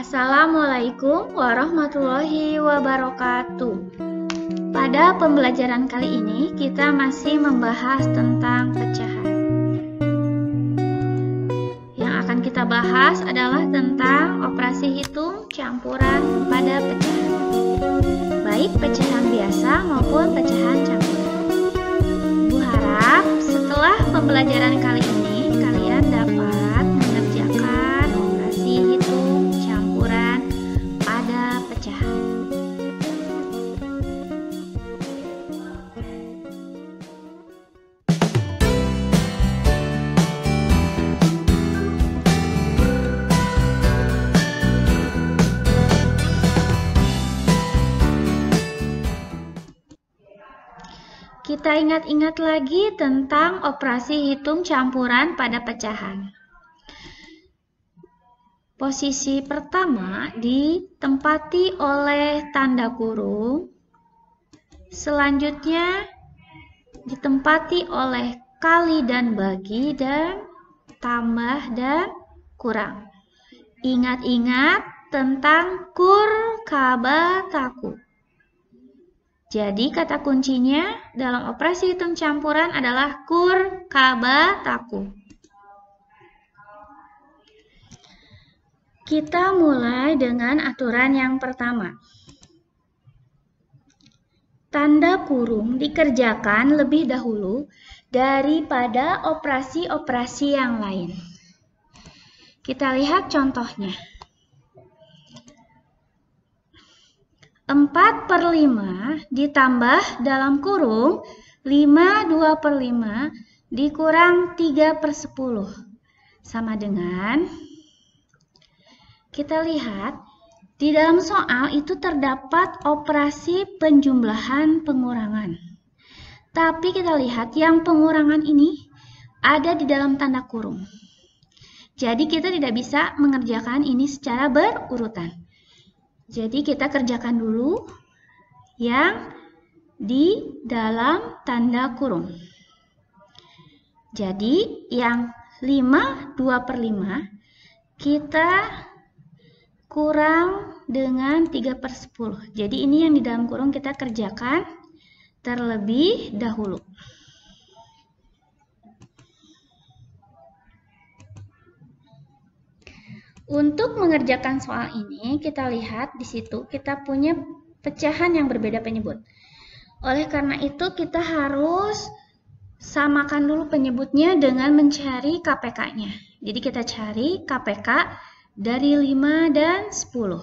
Assalamualaikum warahmatullahi wabarakatuh. Pada pembelajaran kali ini, kita masih membahas tentang pecahan. Yang akan kita bahas adalah tentang operasi hitung campuran pada pecahan, baik pecahan biasa maupun pecahan campuran. Ibu harap setelah pembelajaran kali ini, kalian dapat mengerjakan operasi hitung campuran pada pecahan. Kita ingat-ingat lagi tentang operasi hitung campuran pada pecahan. Posisi pertama ditempati oleh tanda kurung. Selanjutnya ditempati oleh kali dan bagi dan tambah dan kurang. Ingat-ingat tentang kur, kaba, taku. Jadi kata kuncinya dalam operasi hitung campuran adalah kur, kaba, taku. Kita mulai dengan aturan yang pertama. Tanda kurung dikerjakan lebih dahulu daripada operasi-operasi yang lain. Kita lihat contohnya. 4/5 ditambah dalam kurung 5/2/5 dikurang 3/10 sama dengan, kita lihat di dalam soal itu terdapat operasi penjumlahan pengurangan. Tapi kita lihat yang pengurangan ini ada di dalam tanda kurung. Jadi kita tidak bisa mengerjakan ini secara berurutan. Jadi kita kerjakan dulu yang di dalam tanda kurung. Jadi yang 5/2/5 kita kurang dengan 3/10. Jadi ini yang di dalam kurung kita kerjakan terlebih dahulu. Untuk mengerjakan soal ini, kita lihat di situ kita punya pecahan yang berbeda penyebut. Oleh karena itu, kita harus samakan dulu penyebutnya dengan mencari KPK-nya. Jadi kita cari KPK dari 5 dan 10.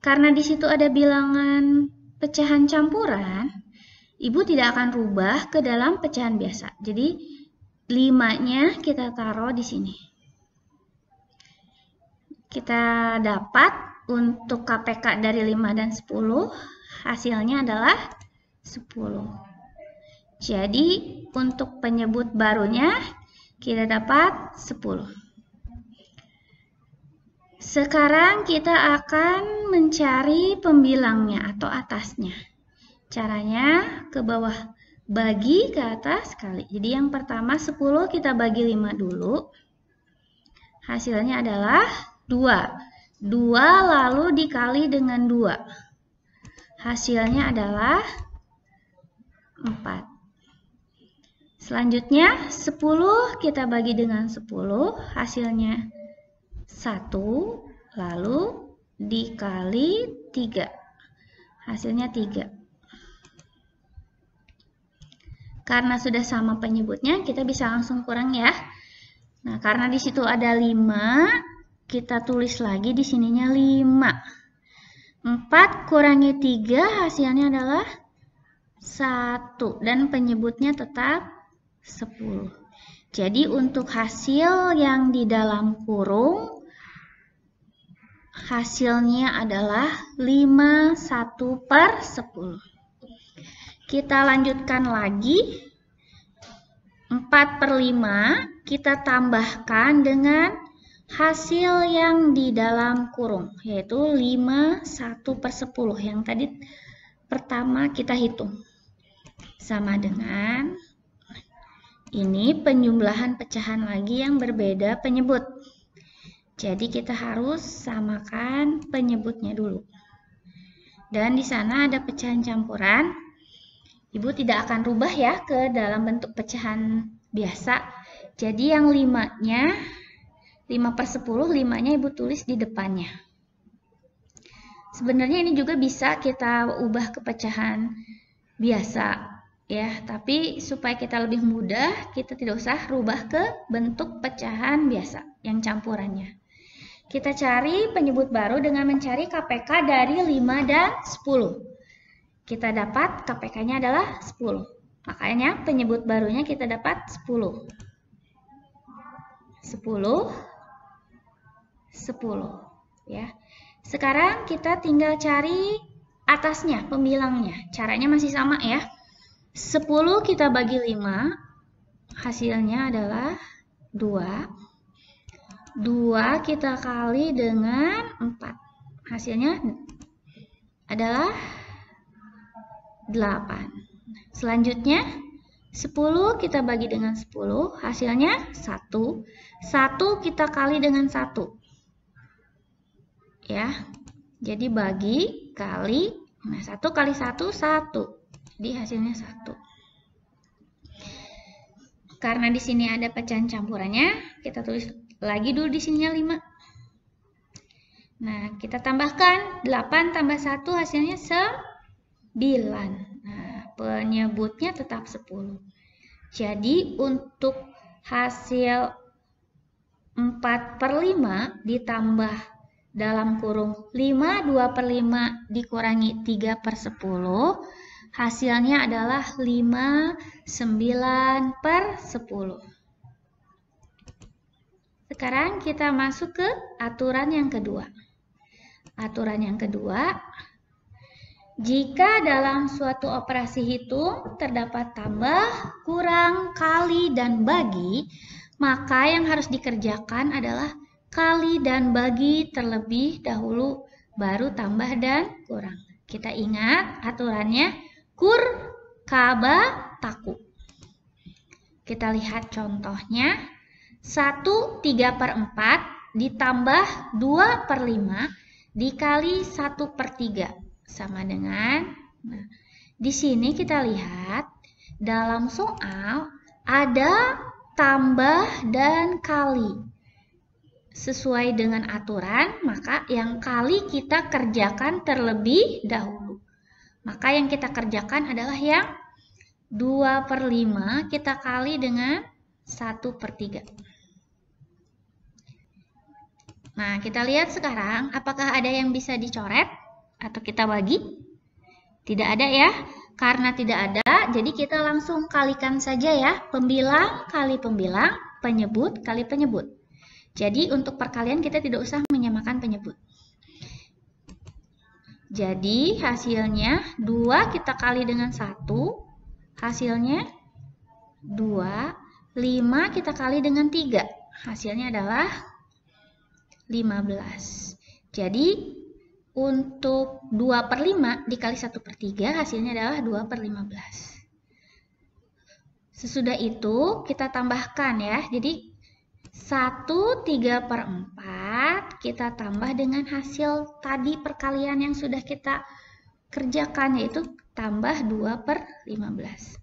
Karena di situ ada bilangan pecahan campuran, Ibu tidak akan rubah ke dalam pecahan biasa. Jadi 5-nya kita taruh di sini. Kita dapat untuk KPK dari 5 dan 10, hasilnya adalah 10. Jadi untuk penyebut barunya kita dapat 10. Sekarang kita akan mencari pembilangnya atau atasnya. Caranya ke bawah bagi ke atas kali. Jadi yang pertama 10 kita bagi 5 dulu. Hasilnya adalah 2. 2 lalu dikali dengan 2. Hasilnya adalah 4. Selanjutnya 10 kita bagi dengan 10. Hasilnya 1 lalu dikali 3. Hasilnya 3. Karena sudah sama penyebutnya, kita bisa langsung kurang ya. Nah, karena di situ ada 5, kita tulis lagi di sininya 5. 4 kurangi 3 hasilnya adalah 1 dan penyebutnya tetap 10. Jadi untuk hasil yang di dalam kurung hasilnya adalah 5 1/10. Kita lanjutkan lagi. 4/5 kita tambahkan dengan hasil yang di dalam kurung, yaitu 5 1/10 yang tadi pertama kita hitung. Sama dengan ini penjumlahan pecahan lagi yang berbeda penyebut. Jadi kita harus samakan penyebutnya dulu. Dan di sana ada pecahan campuran. Ibu tidak akan rubah ya ke dalam bentuk pecahan biasa. Jadi yang 5-nya, 5/10, 5-nya Ibu tulis di depannya. Sebenarnya ini juga bisa kita ubah ke pecahan biasa ya, tapi supaya kita lebih mudah, kita tidak usah rubah ke bentuk pecahan biasa yang campurannya. Kita cari penyebut baru dengan mencari KPK dari 5 dan 10. Kita dapat KPK-nya adalah 10. Makanya penyebut barunya kita dapat 10. 10 ya. Sekarang kita tinggal cari atasnya, pembilangnya. Caranya masih sama ya. 10 kita bagi 5, hasilnya adalah 2. 2 kita kali dengan 4. Hasilnya adalah 8. Selanjutnya 10 kita bagi dengan 10, hasilnya 1. 1 kita kali dengan 1. Ya. Jadi bagi kali, nah 1 kali 1, 1. Jadi hasilnya 1. Karena di sini ada pecahan campurannya, kita tulis lagi dulu di sininya 5. Nah, kita tambahkan 8 tambah 1 hasilnya 9. Nah, penyebutnya tetap 10. Jadi untuk hasil 4/5 ditambah dalam kurung 5, 2/5 dikurangi 3/10, hasilnya adalah 5, 9/10. Sekarang kita masuk ke aturan yang kedua. Aturan yang kedua, jika dalam suatu operasi hitung terdapat tambah, kurang, kali, dan bagi, maka yang harus dikerjakan adalah kali dan bagi terlebih dahulu, baru tambah dan kurang. Kita ingat aturannya kur, kaba, taku. Kita lihat contohnya. 1 3/4 ditambah 2/5 dikali 1/3 sama dengan, nah, di sini kita lihat dalam soal ada tambah dan kali. Sesuai dengan aturan, maka yang kali kita kerjakan terlebih dahulu. Maka yang kita kerjakan adalah yang 2/5 kita kali dengan 1/3. Nah, kita lihat sekarang apakah ada yang bisa dicoret atau kita bagi? Tidak ada ya. Karena tidak ada, jadi kita langsung kalikan saja ya. Pembilang kali pembilang, penyebut kali penyebut. Jadi untuk perkalian kita tidak usah menyamakan penyebut. Jadi hasilnya 2 kita kali dengan 1, hasilnya 2. 5 kita kali dengan 3, hasilnya adalah 15. Jadi untuk 2/5 dikali 1/3 hasilnya adalah 2/15. Sesudah itu kita tambahkan ya. Jadi 1 3/4 kita tambah dengan hasil tadi perkalian yang sudah kita kerjakan, yaitu tambah 2/15.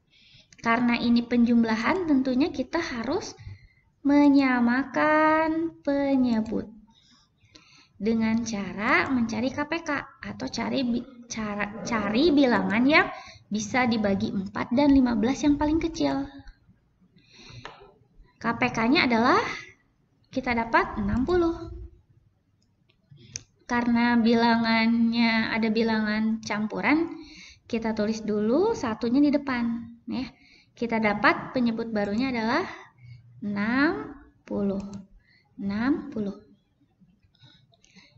Karena ini penjumlahan, tentunya kita harus menyamakan penyebut dengan cara mencari KPK atau cari bilangan yang bisa dibagi 4 dan 15 yang paling kecil. KPK-nya adalah kita dapat 60. Karena bilangannya ada bilangan campuran, kita tulis dulu satunya di depan ya. Kita dapat penyebut barunya adalah 60.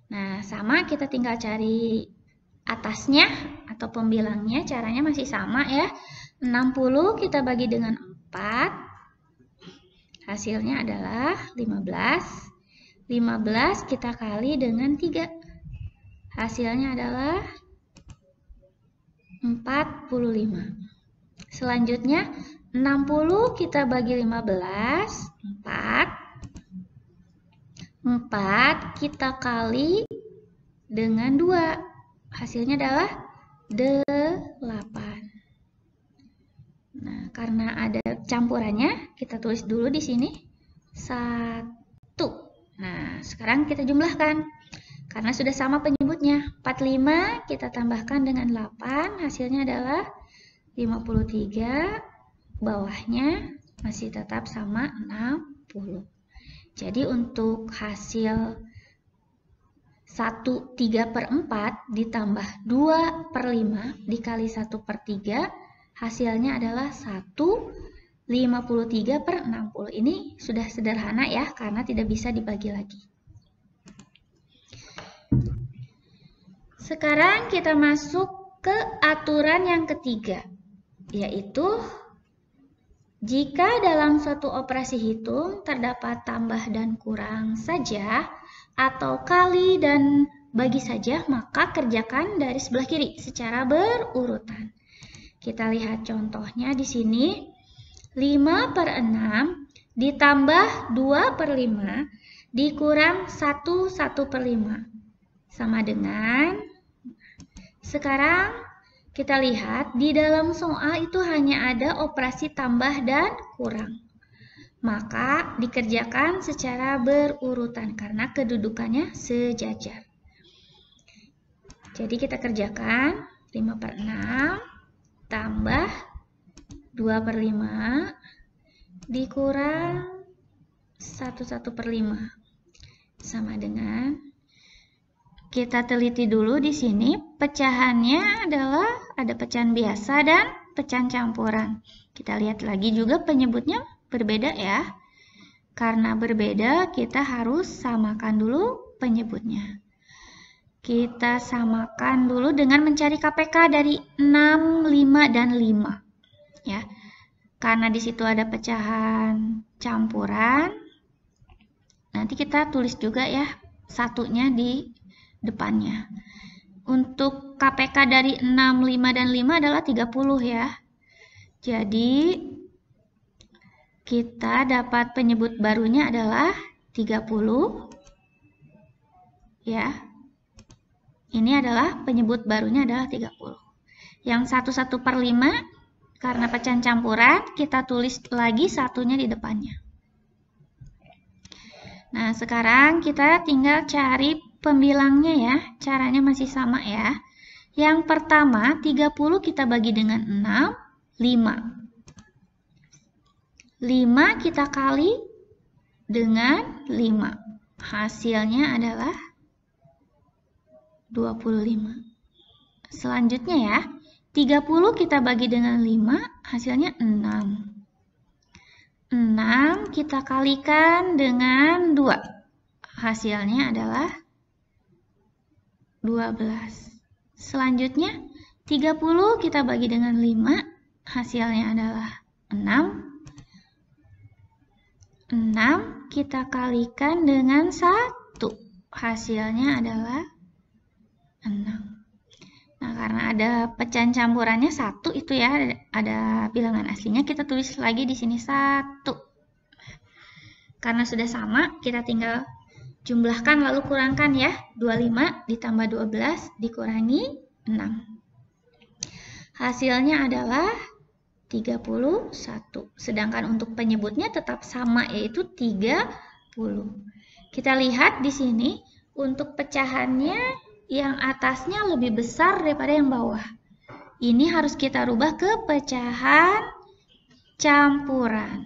Nah, sama kita tinggal cari atasnya atau pembilangnya, caranya masih sama ya. 60 kita bagi dengan 4, hasilnya adalah 15. 15 kita kali dengan 3, hasilnya adalah 45. Selanjutnya 60 kita bagi 15, 4. 4 kita kali dengan 2. Hasilnya adalah 8. Nah, karena ada campurannya, kita tulis dulu di sini 1. Nah, sekarang kita jumlahkan. Karena sudah sama penyebutnya. 45 kita tambahkan dengan 8, hasilnya adalah 53. Bawahnya masih tetap sama 60. Jadi untuk hasil 1/3/4 ditambah 2/5 dikali 1/3, hasilnya adalah 1/53/60. Ini sudah sederhana ya, karena tidak bisa dibagi lagi. Sekarang kita masuk ke aturan yang ketiga, yaitu jika dalam suatu operasi hitung terdapat tambah dan kurang saja, atau kali dan bagi saja, maka kerjakan dari sebelah kiri secara berurutan. Kita lihat contohnya di sini. 5/6 ditambah 2/5 dikurang 1/5 sama dengan, sekarang kita lihat di dalam soal itu hanya ada operasi tambah dan kurang. Maka dikerjakan secara berurutan karena kedudukannya sejajar. Jadi kita kerjakan 5/6 tambah 2/5 dikurang 1/5 sama dengan, kita teliti dulu di sini pecahannya adalah ada pecahan biasa dan pecahan campuran. Kita lihat lagi juga penyebutnya berbeda ya. Karena berbeda, kita harus samakan dulu penyebutnya. Kita samakan dulu dengan mencari KPK dari 6, 5, dan 5. Ya. Karena di situ ada pecahan campuran, nanti kita tulis juga ya satunya di depannya. Untuk KPK dari 6, 5, dan 5 adalah 30 ya. Jadi kita dapat penyebut barunya adalah 30. Ya. Ini adalah penyebut barunya adalah 30. Yang 1/5 karena pecahan campuran, kita tulis lagi satunya di depannya. Nah, sekarang kita tinggal cari pembilangnya ya. Caranya masih sama ya. Yang pertama, 30 kita bagi dengan 6, 5. 5 kita kali dengan 5. Hasilnya adalah 25. Selanjutnya ya, 30 kita bagi dengan 5, hasilnya 6. 6 kita kalikan dengan 2. Hasilnya adalah 12. Selanjutnya, 30 kita bagi dengan 5, hasilnya adalah 6. 6 kita kalikan dengan 1, hasilnya adalah 6. Nah, karena ada pecahan campurannya 1 itu ya, ada bilangan aslinya, kita tulis lagi di sini 1. Karena sudah sama, kita tinggal jumlahkan lalu kurangkan ya. 25 ditambah 12 dikurangi 6. Hasilnya adalah 31. Sedangkan untuk penyebutnya tetap sama, yaitu 30. Kita lihat di sini untuk pecahannya yang atasnya lebih besar daripada yang bawah. Ini harus kita rubah ke pecahan campuran.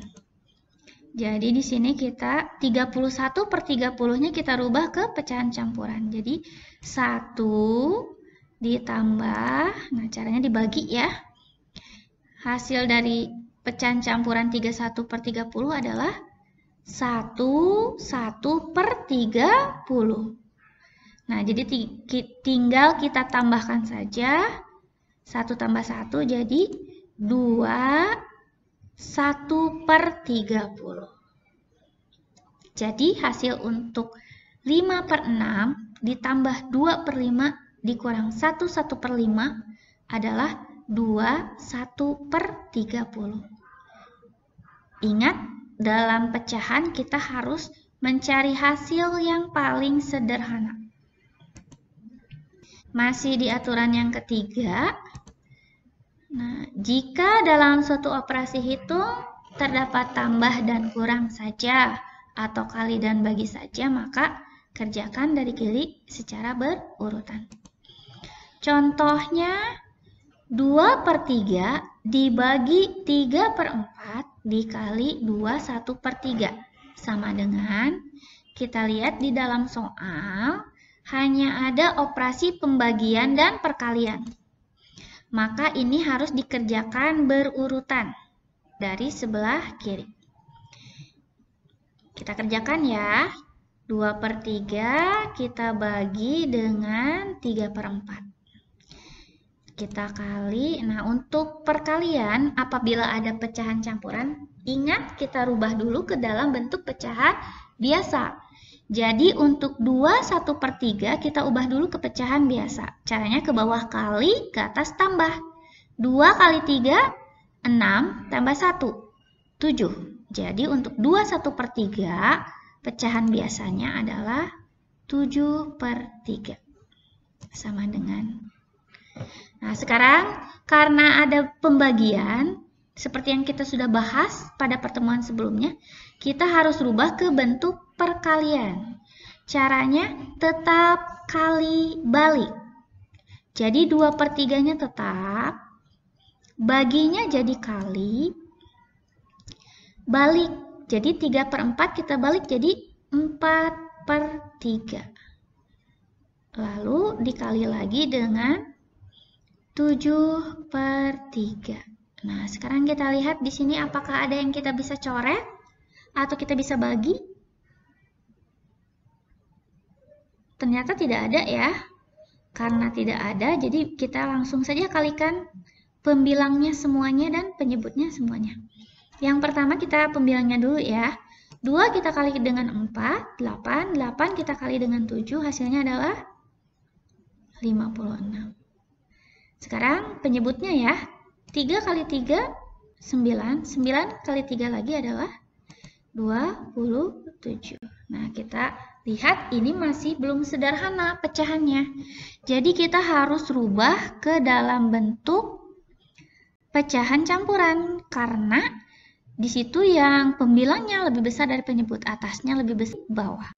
Jadi di sini kita 31/30-nya kita rubah ke pecahan campuran. Jadi 1 ditambah, nah caranya dibagi ya. Hasil dari pecahan campuran 31/30 adalah 1/30. Nah, jadi tinggal kita tambahkan saja. 1 tambah 1 jadi 2 1/30. Jadi hasil untuk 5/6 ditambah 2/5 dikurang 1/5 adalah 2 1/30. Ingat, dalam pecahan kita harus mencari hasil yang paling sederhana. Masih di aturan yang ketiga. Nah, jika dalam suatu operasi hitung terdapat tambah dan kurang saja atau kali dan bagi saja, maka kerjakan dari kiri secara berurutan. Contohnya 2/3 dibagi 3/4 dikali 2/1/3 sama dengan, kita lihat di dalam soal hanya ada operasi pembagian dan perkalian. Maka ini harus dikerjakan berurutan dari sebelah kiri. Kita kerjakan ya. 2/3 kita bagi dengan 3/4. Kita kali. Nah, untuk perkalian apabila ada pecahan campuran, ingat kita rubah dulu ke dalam bentuk pecahan biasa. Jadi untuk 2/1/3 kita ubah dulu ke pecahan biasa. Caranya ke bawah kali, ke atas tambah. 2 kali 3, 6, tambah 1, 7. Jadi untuk 2/1/3 pecahan biasanya adalah 7/3. Sama dengan. Nah, sekarang karena ada pembagian, seperti yang kita sudah bahas pada pertemuan sebelumnya, kita harus rubah ke bentuk perkalian. Caranya tetap kali balik. Jadi 2/3-nya tetap, baginya jadi kali, balik. Jadi 3/4 kita balik jadi 4/3. Lalu dikali lagi dengan 7/3. Nah, sekarang kita lihat di sini apakah ada yang kita bisa coret atau kita bisa bagi? Ternyata tidak ada ya. Karena tidak ada, jadi kita langsung saja kalikan pembilangnya semuanya dan penyebutnya semuanya. Yang pertama kita pembilangnya dulu ya. 2 kita kali dengan 4, 8. 8 kita kali dengan 7, hasilnya adalah 56. Sekarang penyebutnya ya. 3 kali 3, 9. 9 kali 3 lagi adalah 27. Nah, kita lihat ini masih belum sederhana pecahannya. Jadi kita harus rubah ke dalam bentuk pecahan campuran. Karena di situ yang pembilangnya lebih besar dari penyebut, atasnya lebih besar bawah.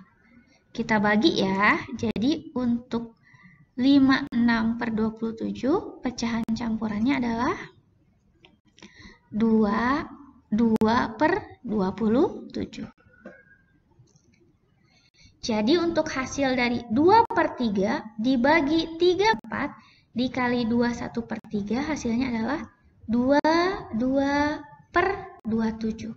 Kita bagi ya. Jadi untuk 56/27 pecahan campurannya adalah 2/27. Jadi untuk hasil dari 2/3 dibagi 3/4 dikali 21/3 hasilnya adalah 22/27.